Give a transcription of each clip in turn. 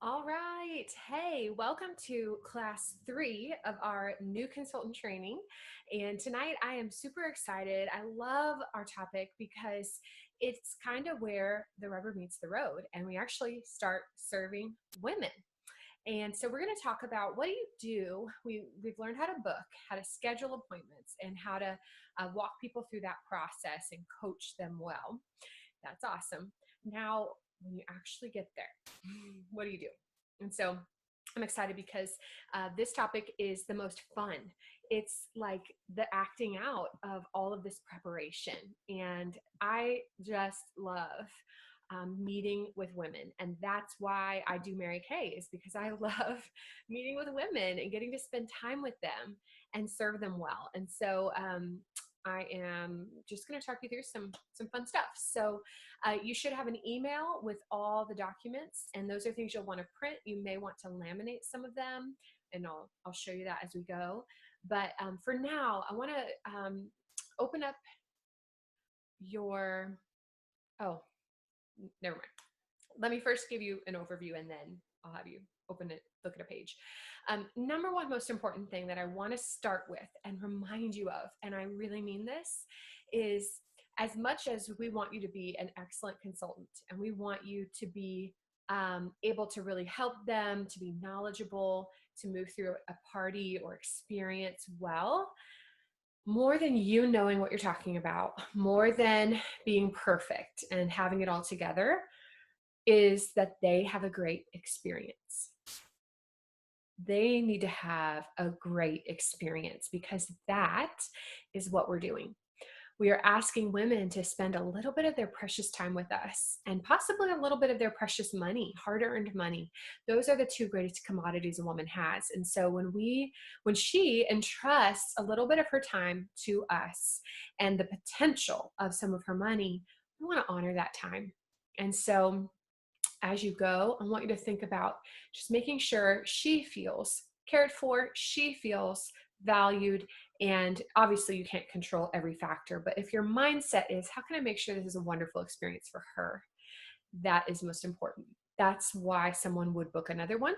All right. Hey, welcome to class 3 of our new consultant training. And tonight I am super excited. I love our topic because it's kind of where the rubber meets the road and we actually start serving women. And so we're going to talk about what do you do? We've learned how to book, how to schedule appointments, and how to walk people through that process and coach them well. That's awesome. Now, when you actually get there, what do you do? And so I'm excited because this topic is the most fun. It's like the acting out of all of this preparation. And I just love meeting with women. And that's why I do Mary Kay, is because I love meeting with women and getting to spend time with them and serve them well. And so I am just going to talk you through some fun stuff. So you should have an email with all the documents, and those are things you'll want to print. You may want to laminate some of them, and I'll show you that as we go. But for now, I want to open up your, oh, never mind. Let me first give you an overview, and then I'll have you open it, look at a page. Number one most important thing that I want to start with and remind you of, and I really mean this, is as much as we want you to be an excellent consultant and we want you to be able to really help them, to be knowledgeable, to move through a party or experience well, more than you knowing what you're talking about, more than being perfect and having it all together, is that they have a great experience. They need to have a great experience because that is what we're doing. We are asking women to spend a little bit of their precious time with us and possibly a little bit of their precious money, hard-earned money. Those are the two greatest commodities a woman has. And so when she entrusts a little bit of her time to us and the potential of some of her money, we want to honor that time. And so as you go, I want you to think about just making sure she feels cared for, she feels valued, and obviously you can't control every factor, but if your mindset is, how can I make sure this is a wonderful experience for her? That is most important. That's why someone would book another one.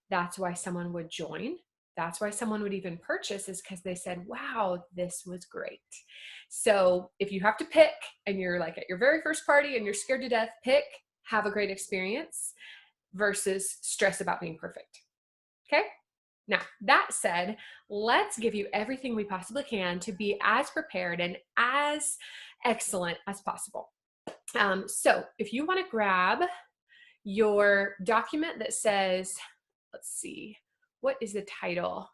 That's why someone would join. That's why someone would even purchase, is because they said, wow, this was great. So if you have to pick and you're like at your very first party and you're scared to death, pick have a great experience versus stress about being perfect. Okay? Now, that said, let's give you everything we possibly can to be as prepared and as excellent as possible. So if you want to grab your document that says, let's see, what is the title?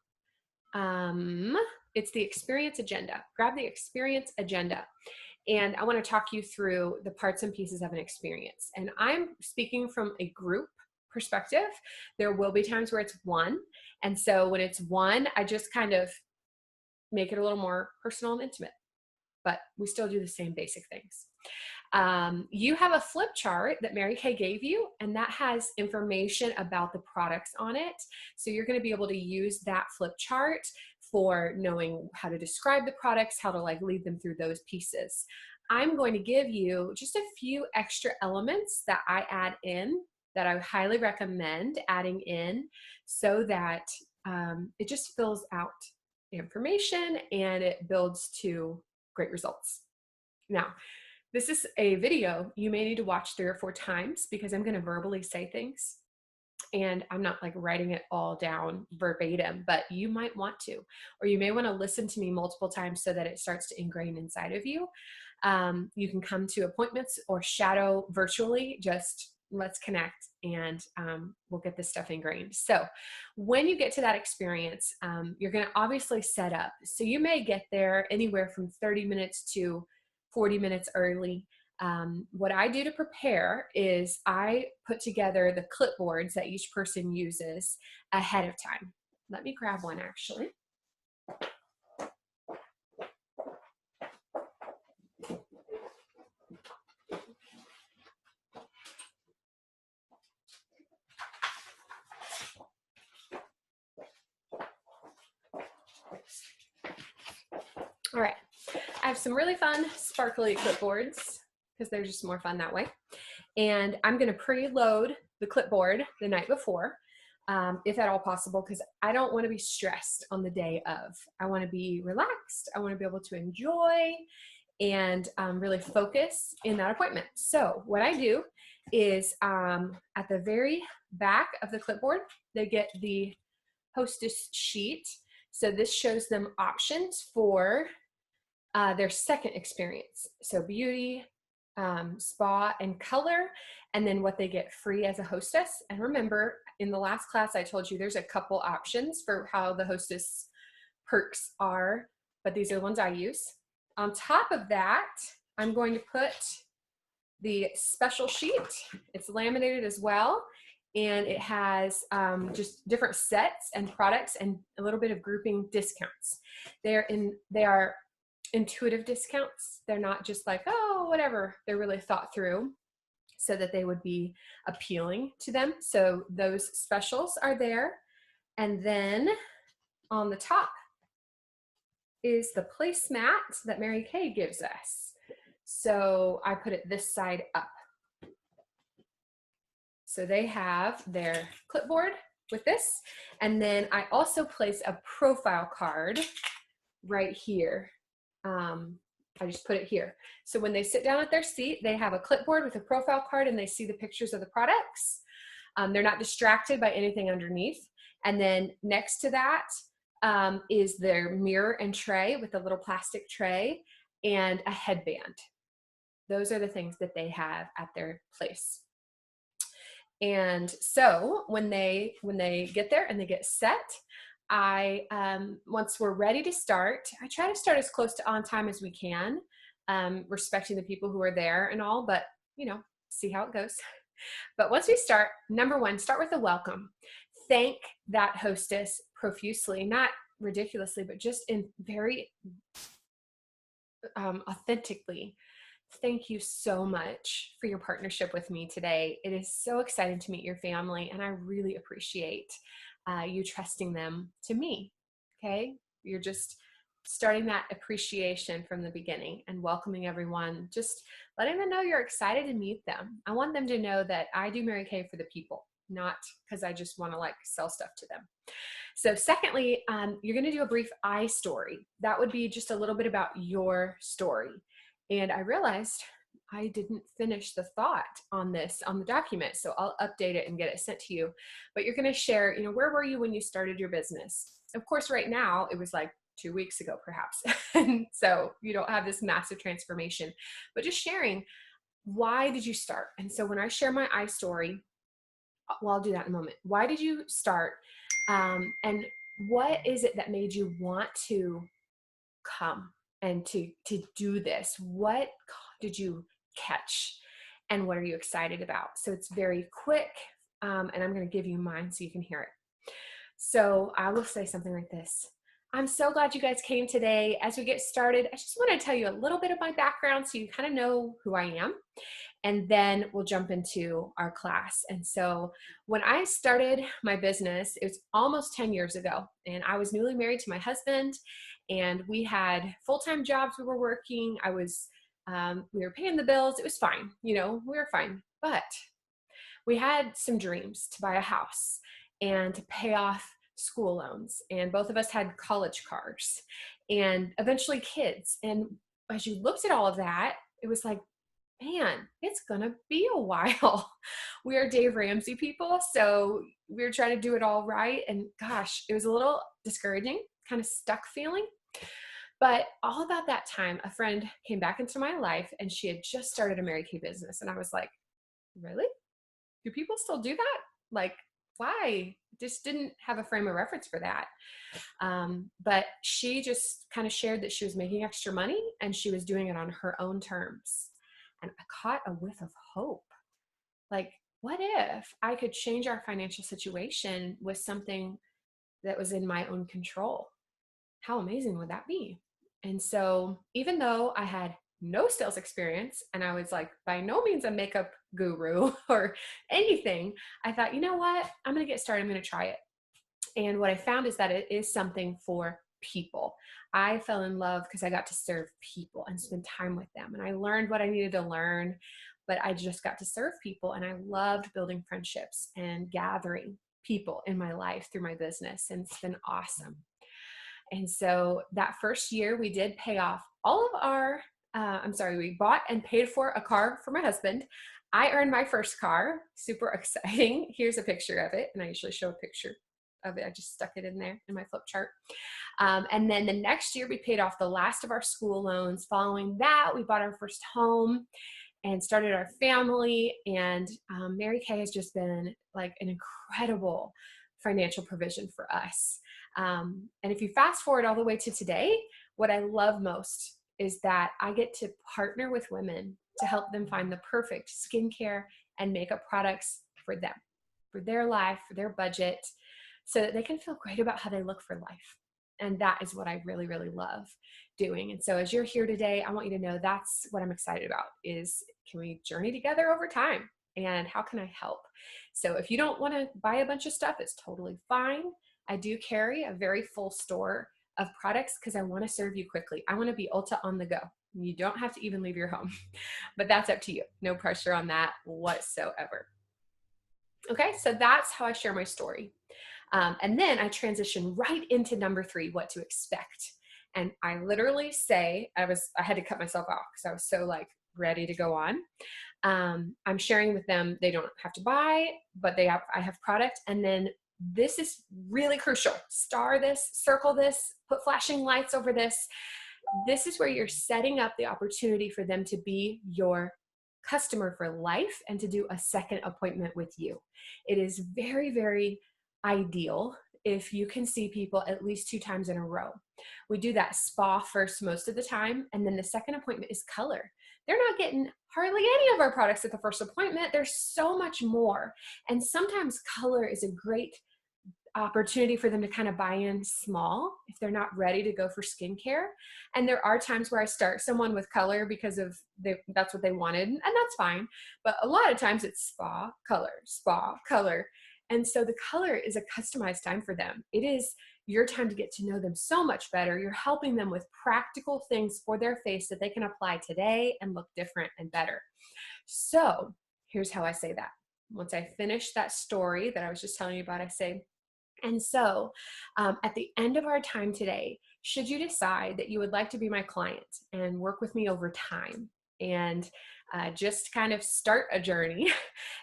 It's the experience agenda. Grab the experience agenda. And I want to talk you through the parts and pieces of an experience. And I'm speaking from a group perspective. There will be times where it's one. And so when it's one, I just kind of make it a little more personal and intimate, but we still do the same basic things. You have a flip chart that Mary Kay gave you, and that has information about the products on it. So you're going to be able to use that flip chart for knowing how to describe the products, how to like lead them through those pieces. I'm going to give you just a few extra elements that I add in that I highly recommend adding in so that it just fills out the information and it builds to great results. Now, this is a video you may need to watch 3 or 4 times because I'm going to verbally say things and I'm not like writing it all down verbatim, but you might want to, or you may want to listen to me multiple times so that it starts to ingrain inside of you. You can come to appointments or shadow virtually. Just let's connect and we'll get this stuff ingrained. So when you get to that experience, you're going to obviously set up. So you may get there anywhere from 30 minutes to 40 minutes early. What I do to prepare is I put together the clipboards that each person uses ahead of time. Let me grab one actually. All right, I have some really fun sparkly clipboards because they're just more fun that way. And I'm going to preload the clipboard the night before, if at all possible, because I don't want to be stressed on the day of. I want to be relaxed. I want to be able to enjoy and really focus in that appointment. So what I do is at the very back of the clipboard, they get the hostess sheet. So this shows them options for their second experience. So beauty, spa, and color, and then what they get free as a hostess. And remember, in the last class, I told you there's a couple options for how the hostess perks are, but these are the ones I use. On top of that, I'm going to put the special sheet. It's laminated as well, and it has just different sets and products and a little bit of grouping discounts. They are intuitive discounts. They're not just like, oh, whatever. They're really thought through so that they would be appealing to them. So those specials are there. And then on the top is the placemat that Mary Kay gives us. So I put it this side up. So they have their clipboard with this. And then I also place a profile card right here. I just put it here. So when they sit down at their seat, they have a clipboard with a profile card and they see the pictures of the products. They're not distracted by anything underneath. And then next to that is their mirror and tray with a little plastic tray and a headband. Those are the things that they have at their place. And so when they get there and they get set, once we're ready to start, I try to start as close to on time as we can, respecting the people who are there and all, but see how it goes. But once we start, number one, start with a welcome. Thank that hostess profusely, not ridiculously, but just in very authentically. Thank you so much for your partnership with me today. It is so exciting to meet your family, and I really appreciate you trusting them to me. Okay, you're just starting that appreciation from the beginning and welcoming everyone, just letting them know you're excited to meet them. I want them to know that I do Mary Kay for the people, not because I just want to sell stuff to them. So secondly, you're going to do a brief I story. That would be just a little bit about your story. And I realized I didn't finish the thought on this on the document, so I'll update it and get it sent to you. But you're going to share, where were you when you started your business? Of course, right now it was like 2 weeks ago, perhaps. And so you don't have this massive transformation, but just sharing, why did you start? And so when I share my I story, well, I'll do that in a moment. Why did you start? And what is it that made you want to come and to do this? What did you catch? And what are you excited about? So it's very quick. And I'm going to give you mine so you can hear it. So I will say something like this. I'm so glad you guys came today. As we get started, I just want to tell you a little bit of my background so you kind of know who I am. And then we'll jump into our class. And so when I started my business, it was almost 10 years ago. And I was newly married to my husband. And we had full-time jobs we were working. We were paying the bills. It was fine. We were fine. But we had some dreams to buy a house and to pay off school loans. And both of us had college cars and eventually kids. And as you looked at all of that, it was like, man, it's going to be a while. We are Dave Ramsey people. So we were trying to do it all right. And gosh, it was a little discouraging, kind of stuck feeling. But all about that time, a friend came back into my life and she had just started a Mary Kay business. And I was like, really? Do people still do that? Why? Just didn't have a frame of reference for that. But she just kind of shared that she was making extra money and she was doing it on her own terms. And I caught a whiff of hope. What if I could change our financial situation with something that was in my own control? How amazing would that be? And so even though I had no sales experience and I was by no means a makeup guru or anything, I thought, you know what? I'm going to get started. I'm going to try it. And what I found is that it is something for people. I fell in love because I got to serve people and spend time with them. And I learned what I needed to learn. but I just got to serve people, and I loved building friendships and gathering people in my life through my business, and it's been awesome. And so that first year we did pay off all of our, we bought and paid for a car for my husband. I earned my first car, super exciting. Here's a picture of it, and I usually show a picture of it. I just stuck it in there in my flip chart. And then the next year we paid off the last of our school loans. Following that, we bought our first home and started our family. And Mary Kay has just been like an incredible financial provision for us. And if you fast forward all the way to today, what I love most is that I get to partner with women to help them find the perfect skincare and makeup products for them, for their life, for their budget, so that they can feel great about how they look for life. And that is what I really, really love doing. And so as you're here today, I want you to know that's what I'm excited about is, can we journey together over time? And how can I help? So if you don't want to buy a bunch of stuff, it's totally fine. I do carry a very full store of products because I want to serve you quickly. I want to be Ulta on the go. You don't have to even leave your home, but that's up to you. No pressure on that whatsoever. Okay, so that's how I share my story. And then I transition right into number 3, what to expect. And I literally say, I had to cut myself off because I was so like ready to go on. I'm sharing with them, they don't have to buy, but I have product. And then this is really crucial. Star this, circle this, put flashing lights over this. This is where you're setting up the opportunity for them to be your customer for life and to do a second appointment with you. It is very, very ideal if you can see people at least 2 times in a row. We do that spa first most of the time, and then the second appointment is color. They're not getting hardly any of our products at the first appointment. There's so much more. And sometimes color is a great opportunity for them to kind of buy in small if they're not ready to go for skincare. And there are times where I start someone with color because that's what they wanted, and that's fine. But a lot of times it's spa, color. And so the color is a customized time for them. It is your time to get to know them so much better. You're helping them with practical things for their face that they can apply today and look different and better. So here's how I say that. Once I finish that story that I was just telling you about, I say, and so at the end of our time today, should you decide that you would like to be my client and work with me over time and just kind of start a journey,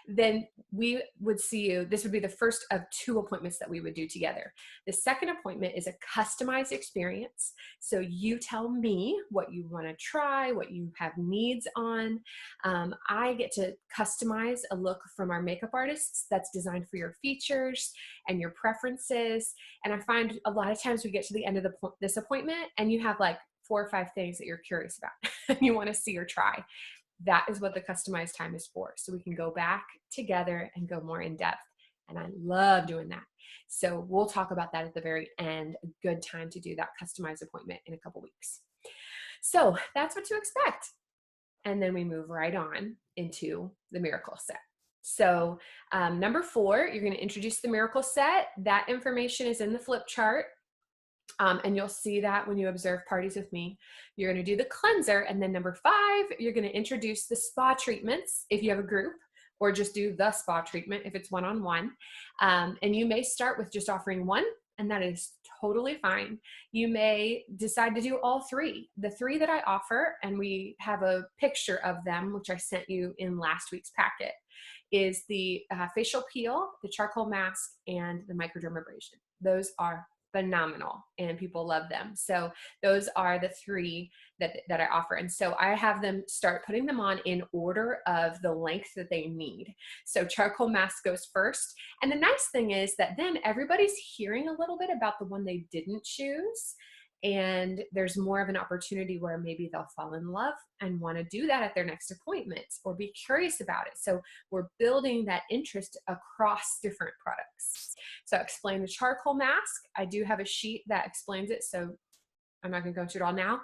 then we would see you. This would be the first of 2 appointments that we would do together. The second appointment is a customized experience. So you tell me what you want to try, what you have needs on. I get to customize a look from our makeup artists that's designed for your features and your preferences. And I find a lot of times we get to the end of this appointment and you have like 4 or 5 things that you're curious about and you want to see or try. That is what the customized time is for. So we can go back together and go more in depth. And I love doing that. So we'll talk about that at the very end, a good time to do that customized appointment in a couple weeks. So that's what to expect. And then we move right on into the miracle set. So number 4, you're going to introduce the miracle set. That information is in the flip chart. And you'll see that when you observe parties with me. You're going to do the cleanser. And then number 5, you're going to introduce the spa treatments if you have a group, or just do the spa treatment if it's one-on-one. And you may start with just offering 1, and that is totally fine. You may decide to do all 3. The 3 that I offer, and we have a picture of them, which I sent you in last week's packet, is the facial peel, the charcoal mask, and the microdermabrasion. Those are phenomenal and people love them. So those are the 3 that I offer. And so I have them start putting them on in order of the length that they need. So charcoal mask goes first. And the nice thing is that then everybody's hearing a little bit about the one they didn't choose. And there's more of an opportunity where maybe they'll fall in love and want to do that at their next appointment or be curious about it. So we're building that interest across different products. So I'll explain the charcoal mask. I do have a sheet that explains it, so I'm not going to go into it all now.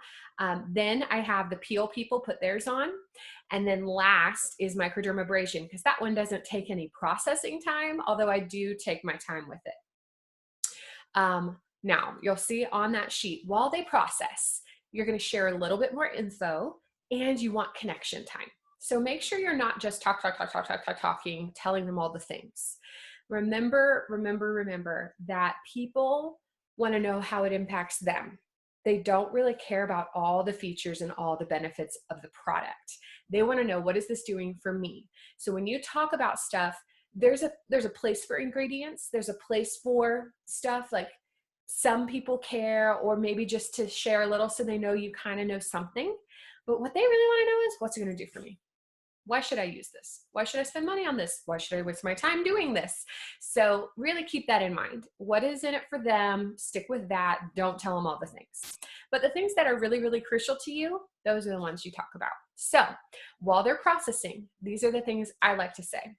Then I have the peel people put theirs on. And then last is microdermabrasion, because that one doesn't take any processing time, although I do take my time with it. Now, you'll see on that sheet, while they process, you're going to share a little bit more info, and you want connection time. So make sure you're not just talking, telling them all the things. Remember that people want to know how it impacts them. They don't really care about all the features and all the benefits of the product. They want to know, what is this doing for me? So when you talk about stuff, there's a place for ingredients. There's a place for stuff like some people care, or maybe just to share a little so they know you kind of know something. But what they really want to know is, what's it going to do for me? Why should I use this? Why should I spend money on this? Why should I waste my time doing this? So really keep that in mind. What is in it for them? Stick with that. Don't tell them all the things. But the things that are really, really crucial to you, those are the ones you talk about. So while they're processing, these are the things I like to say.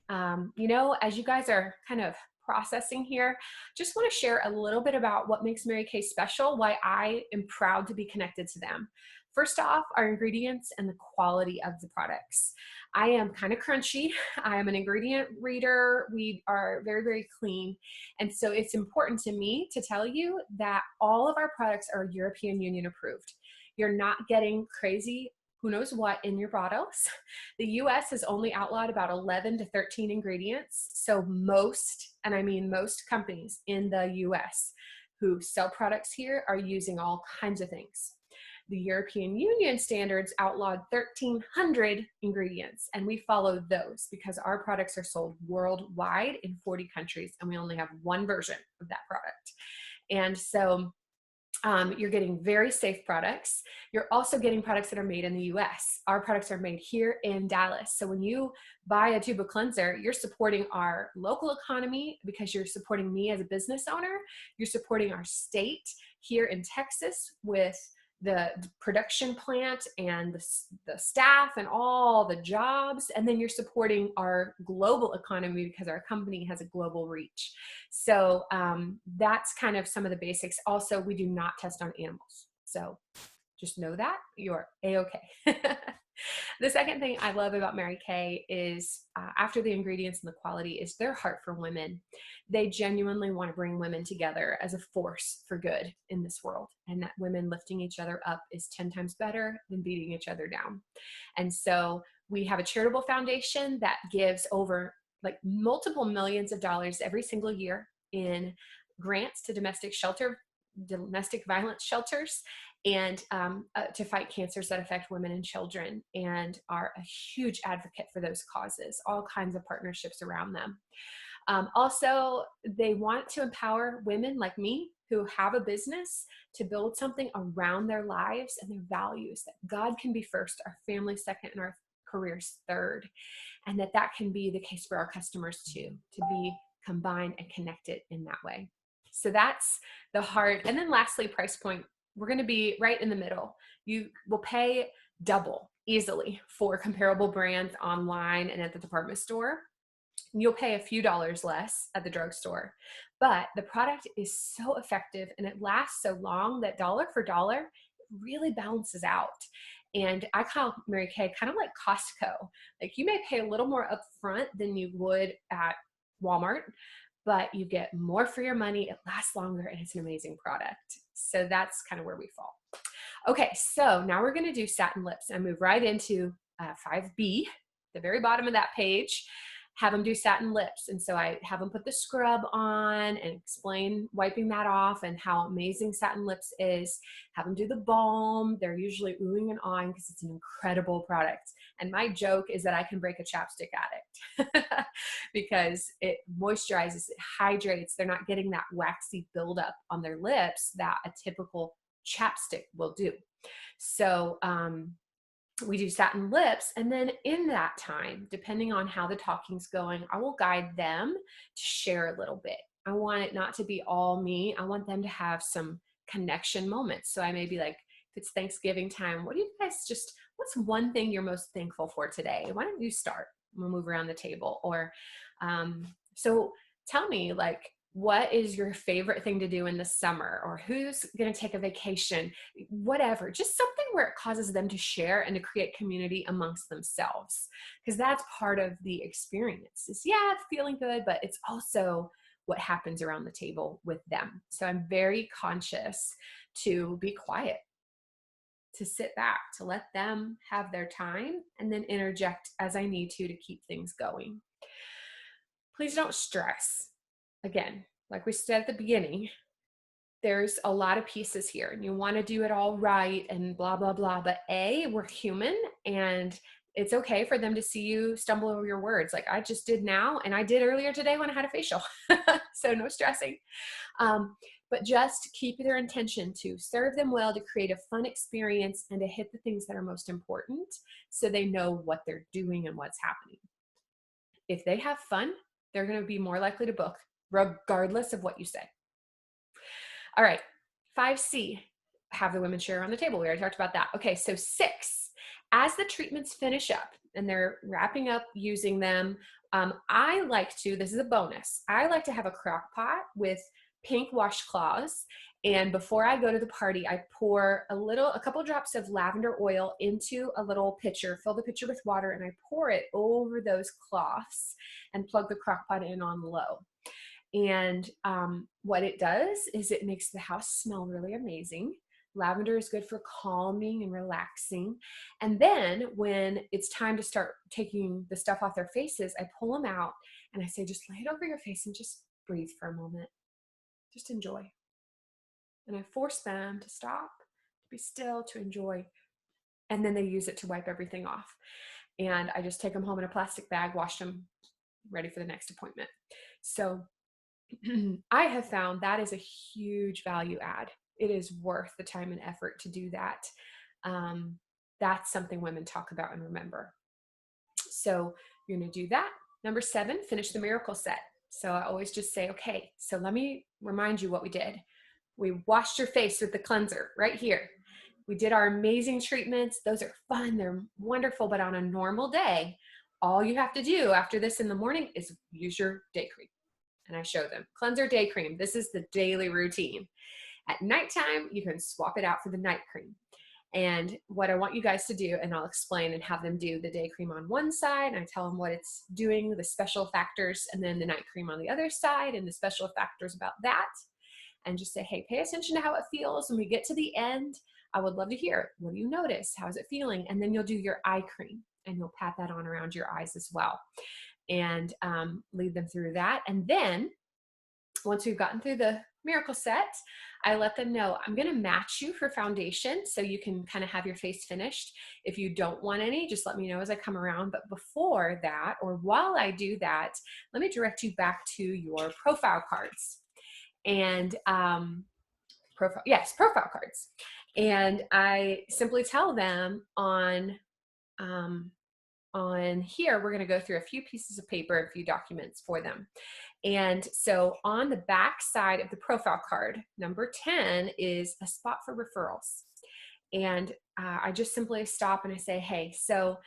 As you guys are kind of processing here, just want to share a little bit about what makes Mary Kay special, why I am proud to be connected to them. First off, our ingredients and the quality of the products. I am kind of crunchy. I am an ingredient reader. We are very, very clean. And so it's important to me to tell you that all of our products are European Union approved. You're not getting crazy who knows what in your bottles. The US has only outlawed about 11 to 13 ingredients. So most, and I mean most companies in the US who sell products here are using all kinds of things. The European Union standards outlawed 1,300 ingredients, and we follow those because our products are sold worldwide in 40 countries, and we only have one version of that product. And so you're getting very safe products. You're also getting products that are made in the US. Our products are made here in Dallas. So when you buy a tube of cleanser, you're supporting our local economy because you're supporting me as a business owner. You're supporting our state here in Texas with the production plant and the staff and all the jobs. And then you're supporting our global economy because our company has a global reach. So that's kind of some of the basics. Also, we do not test on animals. So just know that you're A-okay. The second thing I love about Mary Kay is after the ingredients and the quality is their heart for women. They genuinely want to bring women together as a force for good in this world, and that women lifting each other up is 10 times better than beating each other down. And so we have a charitable foundation that gives over like multiple millions of dollars every single year in grants to domestic violence shelters, and to fight cancers that affect women and children, and are a huge advocate for those causes, all kinds of partnerships around them. Also, they want to empower women like me who have a business to build something around their lives and their values, that God can be first, our family second, and our careers third, and that can be the case for our customers too, to be combined and connected in that way. So that's the heart. And then lastly, price point. We're going to be right in the middle. You will pay double easily for comparable brands online and at the department store. You'll pay a few dollars less at the drugstore, but the product is so effective and it lasts so long that dollar for dollar, it really balances out. And I call Mary Kay kind of like Costco. Like, you may pay a little more upfront than you would at Walmart, but you get more for your money, it lasts longer, and it's an amazing product. So that's kind of where we fall. Okay, so now we're gonna do satin lips and move right into 5B, the very bottom of that page. Have them do satin lips. And so I have them put the scrub on and explain wiping that off and how amazing satin lips is. Have them do the balm. They're usually oohing and awing because it's an incredible product. And my joke is that I can break a chapstick addict because it moisturizes, it hydrates. They're not getting that waxy buildup on their lips that a typical chapstick will do. So we do satin lips, and then in that time, depending on how the talking's going, I will guide them to share a little bit. I want it not to be all me. I want them to have some connection moments. So I may be like, if it's Thanksgiving time, what's one thing you're most thankful for today? Why don't you start? We'll move around the table. Or, so tell me, like, what is your favorite thing to do in the summer, or who's going to take a vacation, whatever, just something where it causes them to share and to create community amongst themselves. Because that's part of the experience is, yeah, it's feeling good, but it's also what happens around the table with them. So I'm very conscious to be quiet to sit back, to let them have their time, and then interject as I need to keep things going. Please don't stress. Again, like we said at the beginning, there's a lot of pieces here and you want to do it all right and blah, blah, blah. But we're human, and it's okay for them to see you stumble over your words like I just did now. And I did earlier today when I had a facial. So no stressing. But just keep their intention to serve them well, to create a fun experience, and to hit the things that are most important so they know what they're doing and what's happening. If they have fun, they're going to be more likely to book regardless of what you say. All right, 5C, have the women share on the table. We already talked about that. Okay, so 6, as the treatments finish up and they're wrapping up using them, I like to, this is a bonus, I like to have a crock pot with pink washcloths. And before I go to the party, I pour a couple drops of lavender oil into a little pitcher, fill the pitcher with water, and I pour it over those cloths and plug the crock pot in on low. And what it does is it makes the house smell really amazing. Lavender is good for calming and relaxing. And then when it's time to start taking the stuff off their faces, I pull them out and I say, just lay it over your face and just breathe for a moment. Just enjoy. And I force them to stop, to be still, to enjoy. And then they use it to wipe everything off. And I just take them home in a plastic bag, wash them, ready for the next appointment. So I have found that is a huge value add. It is worth the time and effort to do that. That's something women talk about and remember. So you're going to do that. Number 7, finish the miracle set. So I always just say, okay, so let me remind you what we did. We washed your face with the cleanser right here. We did our amazing treatments. Those are fun. They're wonderful. But on a normal day, all you have to do after this in the morning is use your day cream. And I show them cleanser, day cream. This is the daily routine. At nighttime, you can swap it out for the night cream. And what I want you guys to do, and I'll explain and have them do the day cream on one side, and I tell them what it's doing, the special factors, and then the night cream on the other side, and the special factors about that. And just say, hey, pay attention to how it feels. When we get to the end, I would love to hear, what do you notice? How's it feeling? And then you'll do your eye cream, and you'll pat that on around your eyes as well. And lead them through that. And then once we've gotten through the miracle set, I let them know I'm going to match you for foundation so you can kind of have your face finished. If you don't want any, just let me know as I come around. But before that, or while I do that, let me direct you back to your profile cards. And profile cards. And I simply tell them on here, we're going to go through a few pieces of paper, a few documents for them. And so on the back side of the profile card, number 10 is a spot for referrals. And I just simply stop and I say, hey, so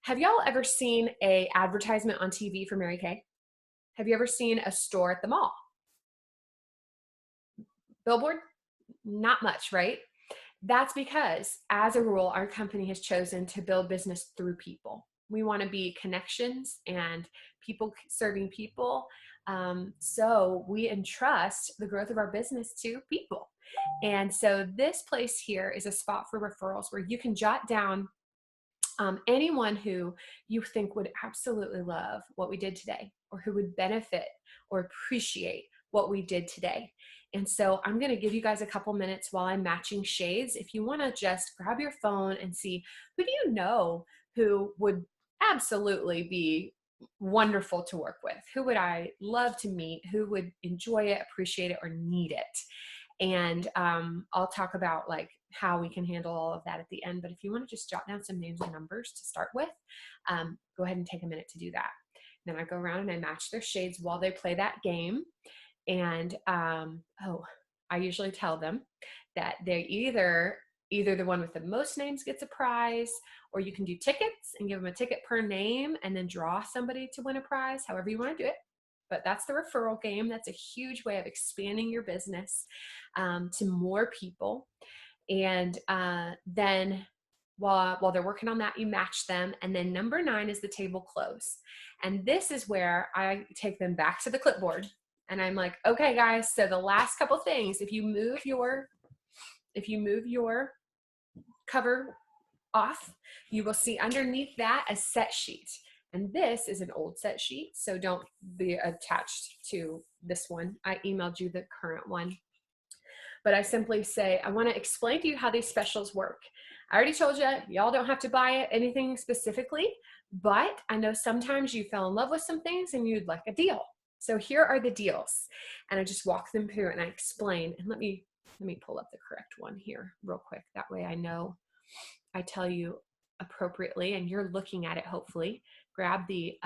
have y'all ever seen an advertisement on TV for Mary Kay? Have you ever seen a store at the mall? Billboard? Not much, right? That's because, as a rule, our company has chosen to build business through people. We want to be connections and people serving people. So we entrust the growth of our business to people. And so this place here is a spot for referrals where you can jot down anyone who you think would absolutely love what we did today, or who would benefit or appreciate what we did today. And so I'm going to give you guys a couple minutes while I'm matching shades. If you want to just grab your phone and see, who do you know who would absolutely be wonderful to work with? Who would I love to meet? Who would enjoy it, appreciate it, or need it? And I'll talk about like how we can handle all of that at the end. But if you want to just jot down some names and numbers to start with, go ahead and take a minute to do that. Then I go around and I match their shades while they play that game. And I usually tell them that they either the one with the most names gets a prize, or you can do tickets and give them a ticket per name and then draw somebody to win a prize, however you want to do it. But that's the referral game. That's a huge way of expanding your business to more people. And then while they're working on that, you match them. And then number 9 is the table close. And this is where I take them back to the clipboard. And I'm like, okay, guys, so the last couple things, if you move your cover off, you will see underneath that a set sheet. And this is an old set sheet, so don't be attached to this one. I emailed you the current one. But I simply say, I want to explain to you how these specials work. I already told you, y'all don't have to buy it, anything specifically, but I know sometimes you fell in love with some things and you'd like a deal. So here are the deals. And I just walk them through and I explain. And let me pull up the correct one here real quick. That way I know I tell you appropriately and you're looking at it, hopefully. Grab the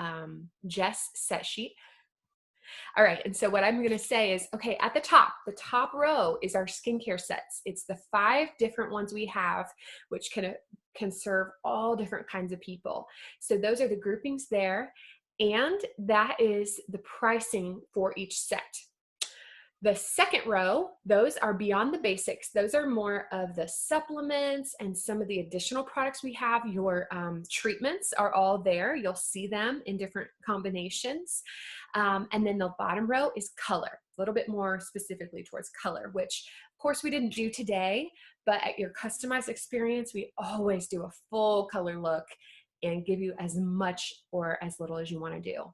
Jess set sheet. All right, and so what I'm gonna say is, okay, at the top row is our skincare sets. It's the 5 different ones we have, which can serve all different kinds of people. So those are the groupings there, and that is the pricing for each set. The second row, those are beyond the basics. Those are more of the supplements and some of the additional products we have. Your treatments are all there. You'll see them in different combinations. And then the bottom row is color, a little bit more specifically towards color, which of course we didn't do today, but at your customized experience, we always do a full color look and give you as much or as little as you want to do.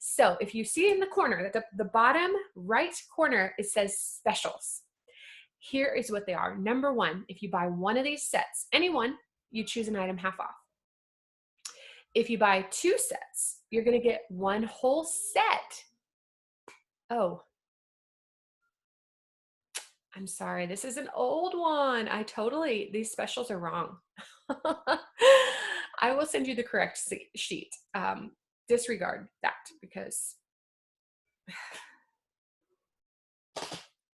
So if you see in the corner, the bottom right corner, it says specials. Here is what they are. Number 1, if you buy one of these sets, any one, you choose an item half off. If you buy 2 sets, you're going to get 1 whole set. Oh, I'm sorry. This is an old one. These specials are wrong. I will send you the correct sheet. Disregard that because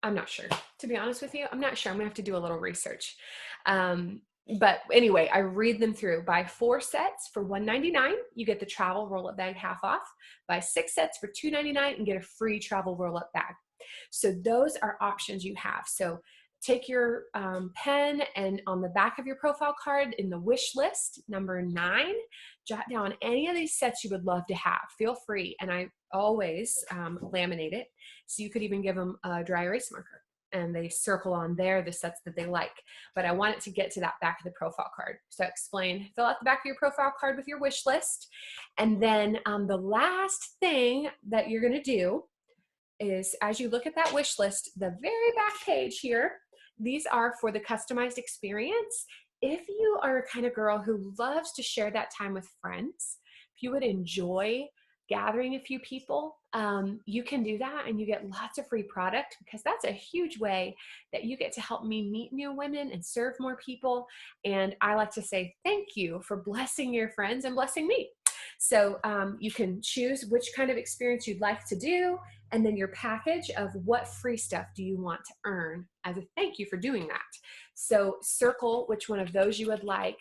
I'm not sure. To be honest with you, I'm not sure. I'm gonna have to do a little research. But anyway, I read them through. Buy 4 sets for $1.99, you get the travel roll-up bag half off. Buy 6 sets for $2.99 and get a free travel roll-up bag. So those are options you have. So take your pen and on the back of your profile card in the wish list, number 9, jot down any of these sets you would love to have. Feel free. And I always laminate it. So you could even give them a dry erase marker and they circle on there the sets that they like. But I want it to get to that back of the profile card. So fill out the back of your profile card with your wish list. And then the last thing that you're gonna do is as you look at that wish list, the very back page here, these are for the customized experience. If you are a kind of girl who loves to share that time with friends, if you would enjoy gathering a few people, you can do that and you get lots of free product because that's a huge way that you get to help me meet new women and serve more people. And I like to say thank you for blessing your friends and blessing me. So you can choose which kind of experience you'd like to do, and then your package of what free stuff do you want to earn as a thank you for doing that. So circle which one of those you would like,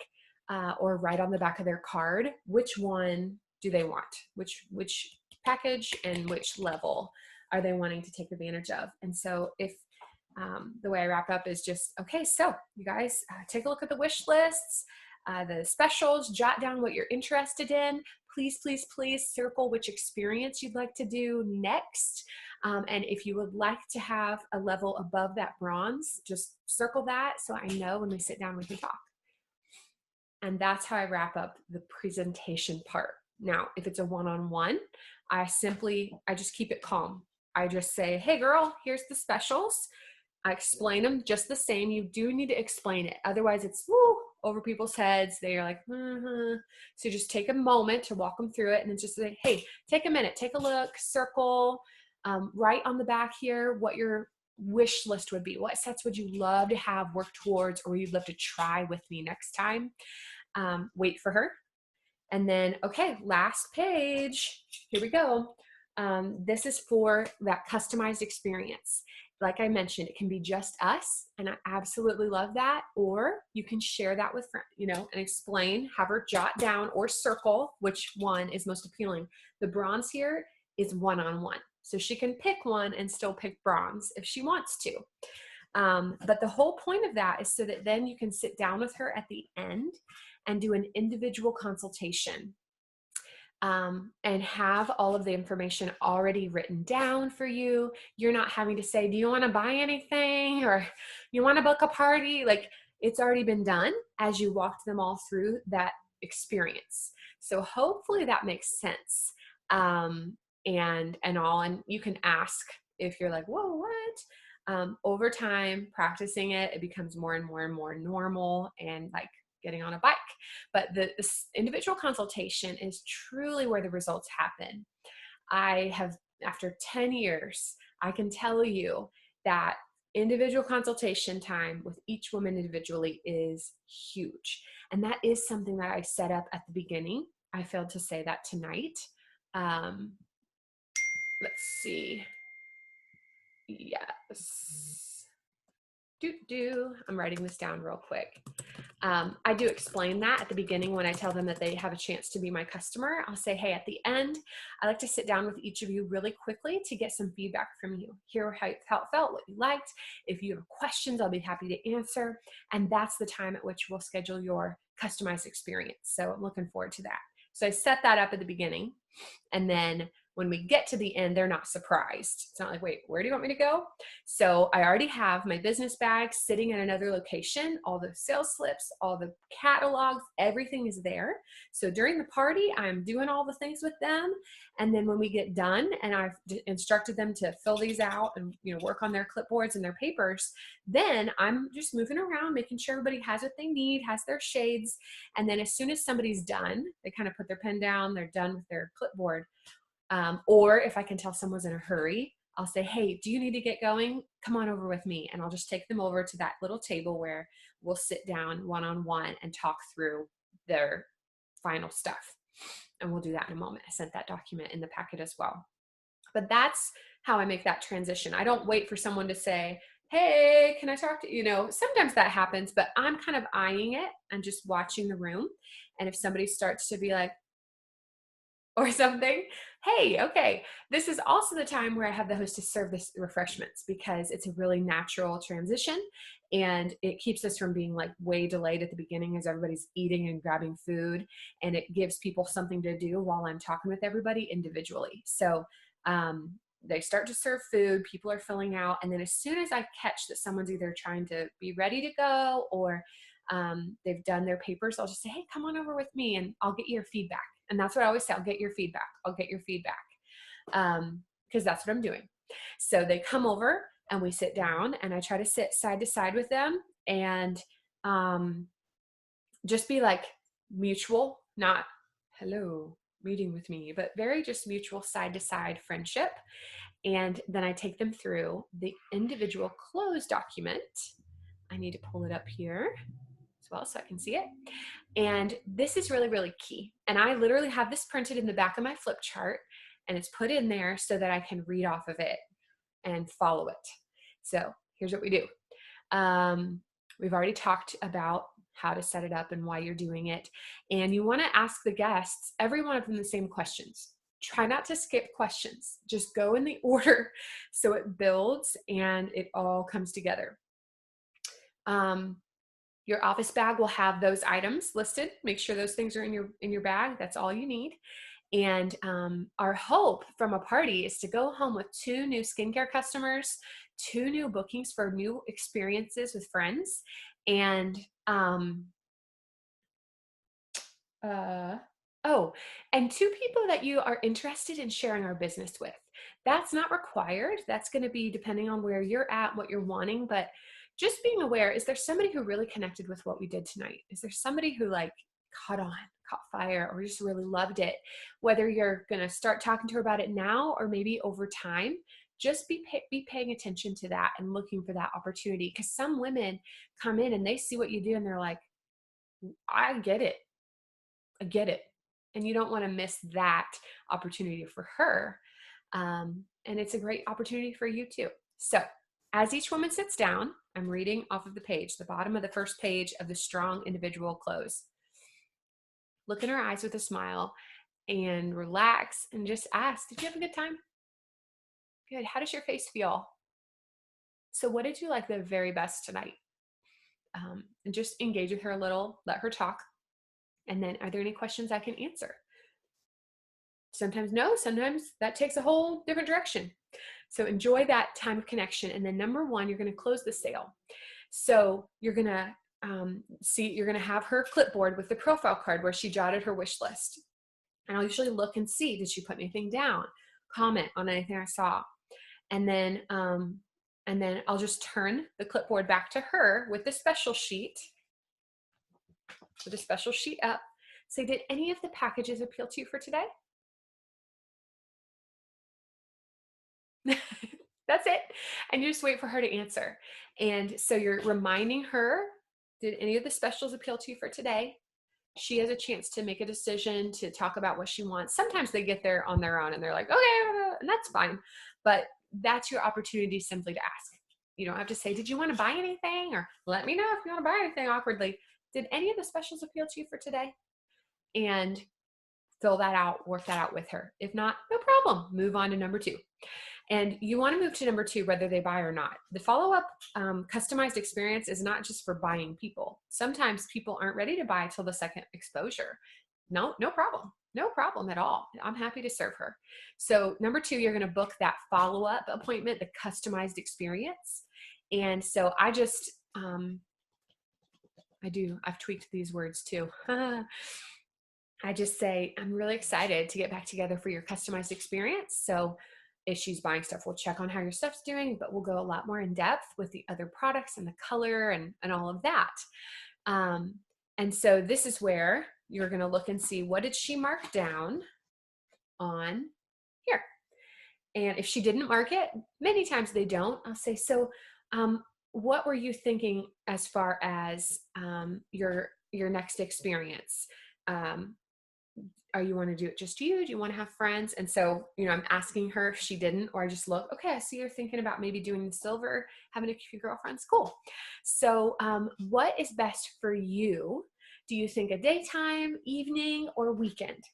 or write on the back of their card, which one do they want? Which package and which level are they wanting to take advantage of? And so if the way I wrap up is just, okay, so you guys take a look at the wish lists, the specials, jot down what you're interested in. Please, please, please circle which experience you'd like to do next. And if you would like to have a level above that bronze, just circle that so I know when we sit down we can talk. And that's how I wrap up the presentation part. Now, if it's a one-on-one, I just keep it calm. I just say, hey girl, here's the specials. I explain them just the same. You do need to explain it. Otherwise it's over people's heads. They're like, So just take a moment to walk them through it and then just say, hey, take a minute, take a look, circle, write on the back here what your wish list would be. What sets would you love to have work towards, or you'd love to try with me next time? Wait for her. And then, okay, last page. Here we go. This is for that customized experience. Like I mentioned, it can be just us, and I absolutely love that. Or you can share that with friends, and explain, have her jot down or circle which one is most appealing. The bronze here is one-on-one. So she can pick one and still pick bronze if she wants to. But the whole point of that is so that then you can sit down with her at the end and do an individual consultation. And have all of the information already written down for you. You're not having to say, do you want to buy anything? Or you want to book a party? Like, It's already been done as you walked them all through that experience. So hopefully that makes sense. And you can ask if you're like, whoa, what? Over time, practicing it, it becomes more and more and more normal, and like getting on a bike. But this individual consultation is truly where the results happen. I have, after 10 years, I can tell you that individual consultation time with each woman individually is huge. And that is something that I set up at the beginning. I failed to say that tonight. Let's see. Yes. I'm writing this down real quick. I do explain that at the beginning when I tell them that they have a chance to be my customer. I'll say, hey, at the end, I like to sit down with each of you really quickly to get some feedback from you, hear how it felt, what you liked. If you have questions, I'll be happy to answer. And that's the time at which we'll schedule your customized experience. So I'm looking forward to that. So I set that up at the beginning. And then when we get to the end, they're not surprised. It's not like, wait, where do you want me to go? So I already have my business bag sitting at another location, all the sales slips, all the catalogs, everything is there. So during the party, I'm doing all the things with them. And then when we get done and I've instructed them to fill these out and work on their clipboards and their papers, then I'm just moving around, making sure everybody has what they need, has their shades. And then as soon as somebody's done, they kind of put their pen down, they're done with their clipboard. Or if I can tell someone's in a hurry, I'll say, hey, do you need to get going? Come on over with me. And I'll just take them over to that little table where we'll sit down one-on-one and talk through their final stuff. And we'll do that in a moment. I sent that document in the packet as well. But that's how I make that transition. I don't wait for someone to say, hey, can I talk to you? Sometimes that happens, but I'm kind of eyeing it and just watching the room. And if somebody starts to be like, or something, hey, okay, this is also the time where I have the hostess serve the refreshments, because it's a really natural transition and it keeps us from being like way delayed at the beginning as everybody's eating and grabbing food, and it gives people something to do while I'm talking with everybody individually. So they start to serve food, people are filling out, and then as soon as I catch that someone's either trying to be ready to go or they've done their papers, I'll just say, hey, come on over with me and I'll get your feedback. And that's what I always say, I'll get your feedback. I'll get your feedback. Because that's what I'm doing. So they come over and we sit down, and I try to sit side to side with them and just be like mutual, not hello, meeting with me, but very just mutual side to side friendship. And then I take them through the individual close document. I need to pull it up here as well so I can see it. And this is really, really key. And I literally have this printed in the back of my flip chart, and it's put in there so that I can read off of it and follow it. So here's what we do. We've already talked about how to set it up and why you're doing it. And you want to ask the guests, every one of them, the same questions. Try not to skip questions. Just go in the order so it builds and it all comes together. Your office bag will have those items listed. Make sure those things are in your bag. That's all you need. And our hope from a party is to go home with 2 new skincare customers, 2 new bookings for new experiences with friends, and 2 people that you are interested in sharing our business with. That's not required. That's going to be depending on where you're at, what you're wanting, but just being aware, is there somebody who really connected with what we did tonight? Is there somebody who like caught fire or just really loved it? Whether you're going to start talking to her about it now or maybe over time, just be paying attention to that and looking for that opportunity. Because some women come in and they see what you do and they're like, I get it. I get it. And you don't want to miss that opportunity for her. And it's a great opportunity for you too. So as each woman sits down, I'm reading off of the page, the bottom of the first page of the Strong Individual Close. Look in her eyes with a smile and relax and just ask, did you have a good time? Good. How does your face feel? So what did you like the very best tonight? And just engage with her a little, let her talk. And then, are there any questions I can answer? Sometimes no, sometimes that takes a whole different direction. So enjoy that time of connection. And then number 1, you're going to close the sale. So you're going to see, you're going to have her clipboard with the profile card where she jotted her wish list. And I'll usually look and see, did she put anything down, comment on anything I saw? And then I'll just turn the clipboard back to her with the special sheet, up. Say, did any of the packages appeal to you for today? That's it. And you just wait for her to answer. And so you're reminding her, did any of the specials appeal to you for today? She has a chance to make a decision, to talk about what she wants. Sometimes they get there on their own and they're like, okay, and that's fine. But that's your opportunity simply to ask. You don't have to say, did you want to buy anything? Or let me know if you want to buy anything awkwardly. Did any of the specials appeal to you for today? And fill that out, work that out with her. If not, no problem. Move on to number 2. And you want to move to number 2, whether they buy or not. The follow-up customized experience is not just for buying people. Sometimes people aren't ready to buy till the second exposure. No problem. No problem at all. I'm happy to serve her. So number 2, you're going to book that follow-up appointment, the customized experience. And so I just, I've tweaked these words too. I just say, I'm really excited to get back together for your customized experience. So if she's buying stuff, we'll check on how your stuff's doing, but we'll go a lot more in depth with the other products and the color and all of that. And so this is where you're going to look and see, what did she mark down on here? And if she didn't mark it, many times they don't, I'll say, so what were you thinking as far as your next experience? Are you want to do it just you? Do you want to have friends? And so, I'm asking her if she didn't, or I just look, okay, I see you're thinking about maybe doing the silver, having a few girlfriends. Cool. So what is best for you? Do you think a daytime, evening, or weekend?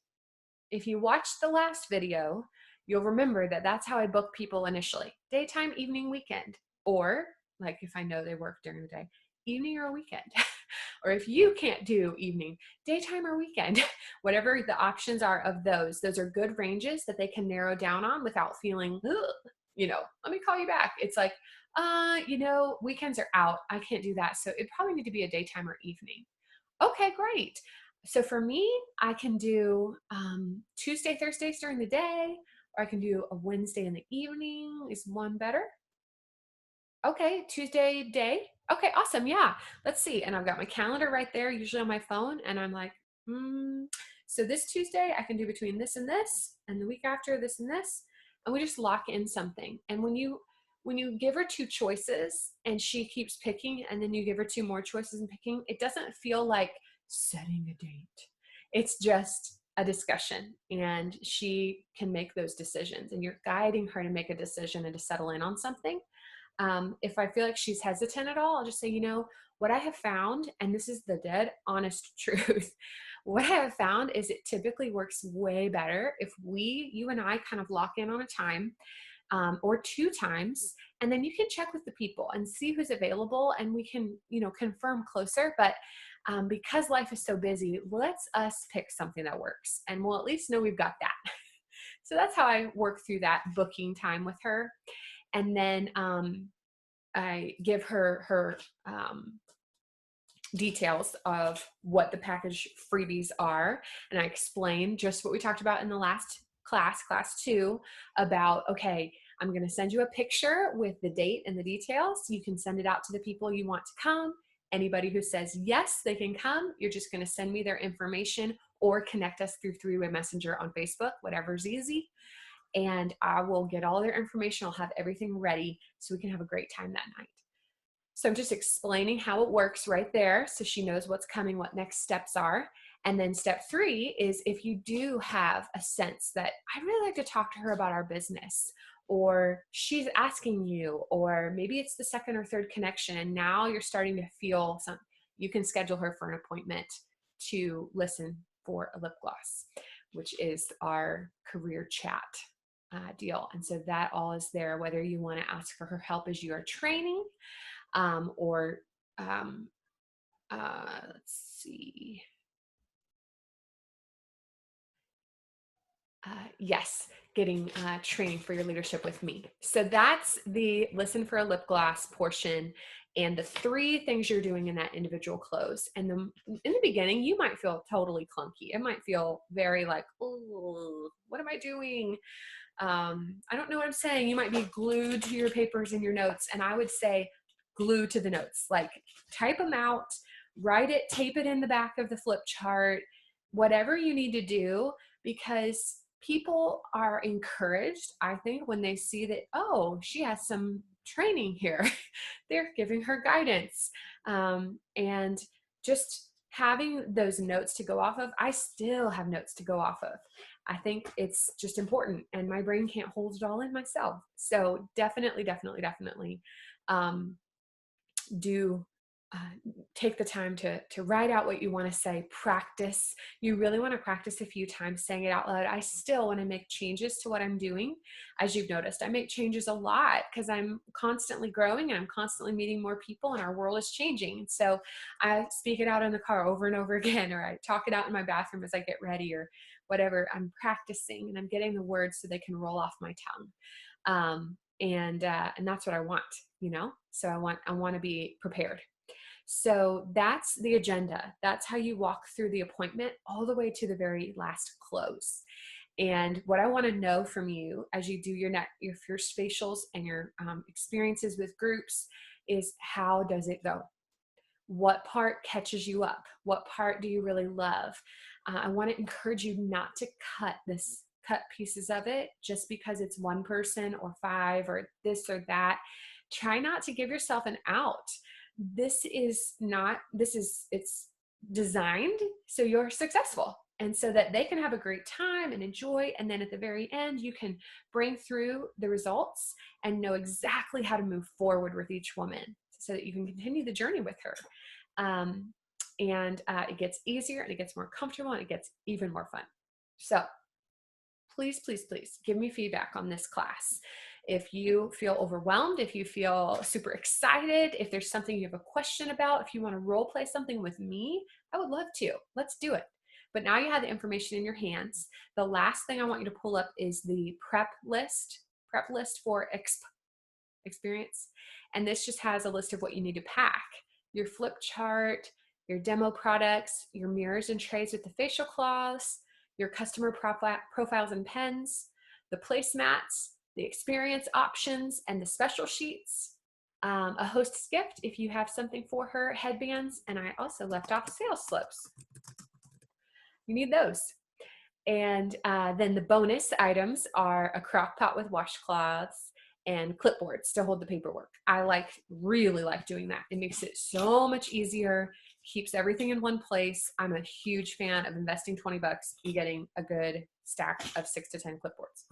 If you watched the last video, you'll remember that that's how I book people initially. Daytime, evening, weekend. Or like if I know they work during the day, evening or weekend. Or if you can't do evening, daytime or weekend, whatever the options are of those are good ranges that they can narrow down on without feeling, let me call you back. It's like, weekends are out. I can't do that. So it probably need to be a daytime or evening. Okay, great. So for me, I can do Tuesday, Thursdays during the day, or I can do a Wednesday in the evening. Is one better? Okay, Tuesday day. Okay, awesome. Yeah, let's see. And I've got my calendar right there, usually on my phone. And I'm like, so this Tuesday I can do between this, and the week after this and this. And we just lock in something. And when you give her 2 choices and she keeps picking, and then you give her 2 more choices and picking, it doesn't feel like setting a date. It's just a discussion, and she can make those decisions, and you're guiding her to make a decision and to settle in on something. If I feel like she's hesitant at all, I'll just say, what I have found, and this is the dead honest truth, what I have found is it typically works way better if you and I kind of lock in on a time, or 2 times, and then you can check with the people and see who's available, and we can, confirm closer. But because life is so busy, let's us pick something that works, and we'll at least know we've got that. So that's how I work through that booking time with her. And then I give her details of what the package freebies are. And I explain just what we talked about in the last class 2, about, okay, I'm going to send you a picture with the date and the details. You can send it out to the people you want to come. Anybody who says yes, they can come. You're just going to send me their information or connect us through 3-way messenger on Facebook, whatever's easy. And I will get all their information. I'll have everything ready so we can have a great time that night. So I'm just explaining how it works right there, so she knows what's coming, what next steps are. And then step 3 is, if you do have a sense that I'd really like to talk to her about our business, or she's asking you, or maybe it's the second or third connection, and now you're starting to feel something, you can schedule her for an appointment to listen for a lip gloss, which is our career chat deal. And so that all is there, whether you want to ask for her help as you are training, or let's see. Yes, getting training for your leadership with me. So that's the listen for a lip gloss portion and the 3 things you're doing in that individual close. And in the beginning, you might feel totally clunky. It might feel very like, oh, what am I doing? I don't know what I'm saying. You might be glued to your papers and your notes. And I would say glue to the notes, like type them out, write it, tape it in the back of the flip chart, whatever you need to do, because people are encouraged, I think, when they see that, oh, she has some training here. They're giving her guidance. And just having those notes to go off of, I still have notes to go off of. I think it's just important, and my brain can't hold it all in myself. So definitely, definitely, definitely do take the time to write out what you want to say. Practice. You really want to practice a few times saying it out loud. I still want to make changes to what I'm doing. As you've noticed, I make changes a lot because I'm constantly growing and I'm constantly meeting more people and our world is changing. So I speak it out in the car over and over again, or I talk it out in my bathroom as I get ready or whatever. I'm practicing and I'm getting the words so they can roll off my tongue. And that's what I want, you know? So I want to be prepared. So that's the agenda. That's how you walk through the appointment all the way to the very last close. And what I want to know from you as you do your first facials and your experiences with groups is, how does it go? What part catches you up? What part do you really love? I want to encourage you not to cut pieces of it just because it's one person or 5 or this or that. Try not to give yourself an out. It's designed so you're successful and so that they can have a great time and enjoy. And then at the very end, you can bring through the results and know exactly how to move forward with each woman so that you can continue the journey with her. It gets easier and it gets more comfortable and it gets even more fun. So please, please, please give me feedback on this class. If you feel overwhelmed, if you feel super excited, if there's something you have a question about, if you want to role play something with me, I would love to. Let's do it. But now you have the information in your hands. The last thing I want you to pull up is the prep list for experience. And this just has a list of what you need to pack: your flip chart, your demo products, your mirrors and trays with the facial cloths, your customer profiles and pens, the placemats, the experience options, and the special sheets, a host's gift if you have something for her, headbands, and I also left off sales slips. You need those. And then the bonus items are a crock pot with washcloths and clipboards to hold the paperwork. I really like doing that. It makes it so much easier, keeps everything in one place. I'm a huge fan of investing $20 and getting a good stack of 6 to 10 clipboards.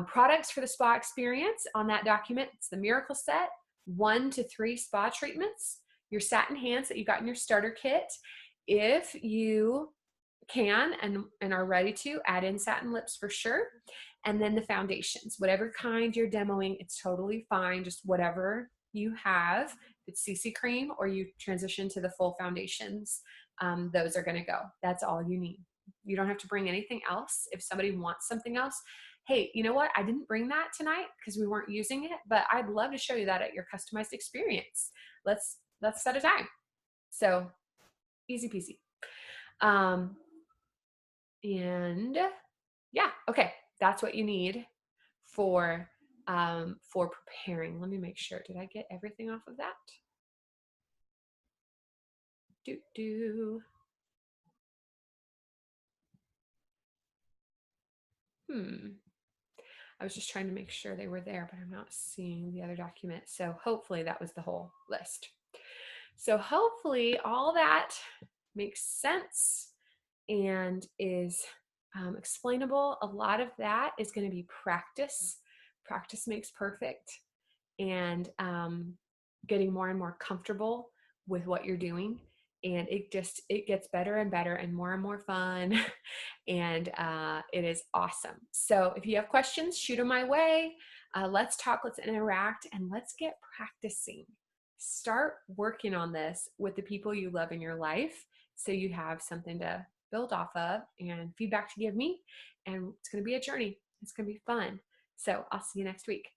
Products for the spa experience on that document: it's the Miracle Set, 1 to 3 spa treatments, your satin hands that you got in your starter kit. If you can and are ready to, add in satin lips for sure. And then the foundations, whatever kind you're demoing, it's totally fine. Just whatever you have. If it's CC cream or you transition to the full foundations, those are going to go. That's all you need. You don't have to bring anything else. If somebody wants something else, hey, you know what? I didn't bring that tonight because we weren't using it, but I'd love to show you that at your customized experience. Let's set a time. So easy peasy. And yeah, okay, that's what you need for preparing. Let me make sure. Did I get everything off of that? I was just trying to make sure they were there, but I'm not seeing the other document. So hopefully that was the whole list. So hopefully all that makes sense and is explainable. A lot of that is going to be practice. Practice makes perfect, and getting more and more comfortable with what you're doing. And it gets better and better and more fun. And it is awesome. So if you have questions, shoot them my way. Let's talk, let's interact, and let's get practicing. Start working on this with the people you love in your life so you have something to build off of and feedback to give me. And it's going to be a journey. It's going to be fun. So I'll see you next week.